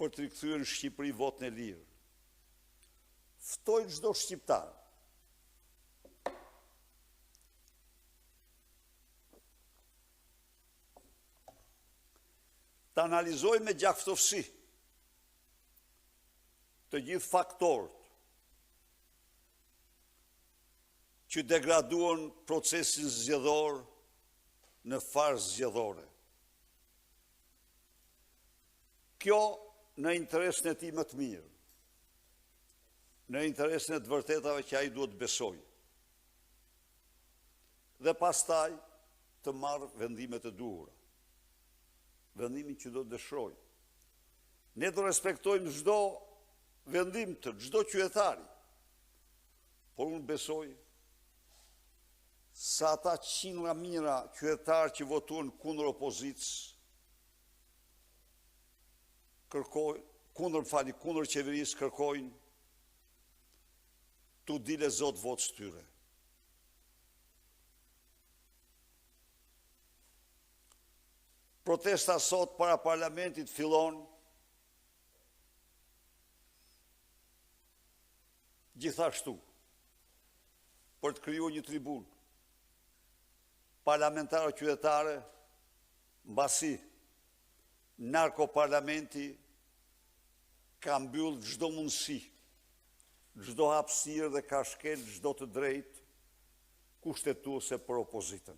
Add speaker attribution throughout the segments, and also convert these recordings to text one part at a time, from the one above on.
Speaker 1: për të rikthyer në Shqipëri votën e lirë. Ftoj çdo shqiptar të analizoj me gjaktësi të gjithë faktorët që degraduan procesin zgjedhor në farzë zgjedhore. Kjo në interesin e tij më të mirë, në interesin e të vërtetave që ai duhet të besojë. Dhe pastaj të marrë vendimet e duhura. Vendimin që do të dëshirojë. Ne do respektojmë çdo vendim të çdo qytetari. Por unë besoj se ata qindra mijëra qytetarë që votuan kundër opozicës, kundër qeverisë kërkojnë t'u dile zot votës tyre. Protesta sot para parlamentit fillon gjithashtu për të krijuar një tribunë parlamentare qytetare, mbasi narkoparlamenti ka mbyll çdo mundësi, çdo hapësirë dhe ka shkel çdo të drejtë kushtetuese për opozitën.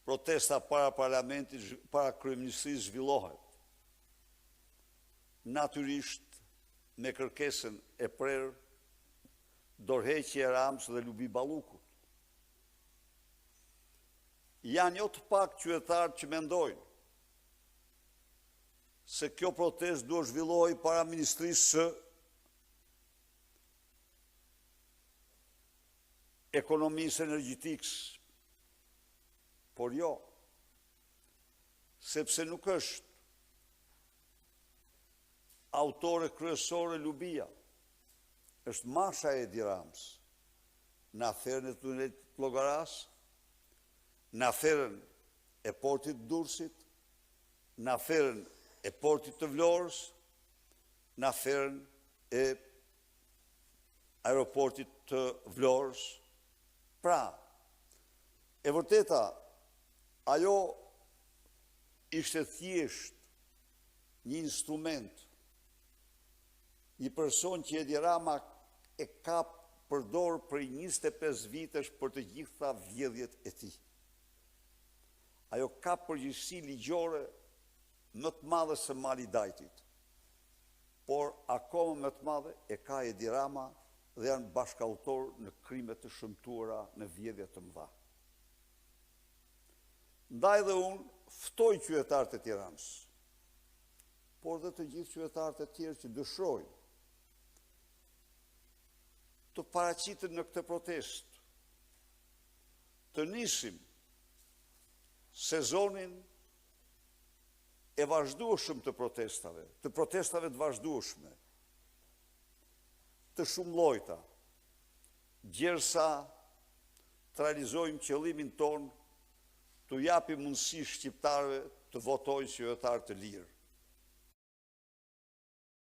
Speaker 1: Protesta para parlamentit, para kryeministrisë zhvillohet. Natyrisht me kërkesën e prerë dorëheqje e Ramës dhe Lubi Ballukut. Janë jo të pak qytetarë që mendojnë se kjo protestë duhet zhvillohej para Ministrisë së Ekonomisë Energjetikës. Por jo, sepse nuk është autore kryesore Lubia, është masha e Edi Ramës, në aferën e tunelit Llogaras, në aferën e portit të Durrësit, në aferën e portit të Vlorës, në aferën e aeroportit të Vlorës. Pra, e vërteta, ajo ishte thjesht një instrument, një person që Edi Rama e ka përdor për 25 vitesh për të gjitha vjedhjet e tij. Ajo ka përgjegjësi ligjore më të madhe se Mali Dajtit, por akoma më të madhe e ka Edi Rama dhe janë bashkautor në krime të shëmtuara në vjedhje të mëdha. Ndaj dhe unë ftoj qytetarët e Tiranës, por dhe të gjithë qytetarët e tjerë që dëshirojnë të paraqiten në këtë protestë, të nisim sezonin e vazhdueshëm të protestave të vazhdueshme, të shumë llojta, gjersa të realizojmë qëllimin tonë të japim mundësi shqiptarëve të votojnë qytetarë të lirë.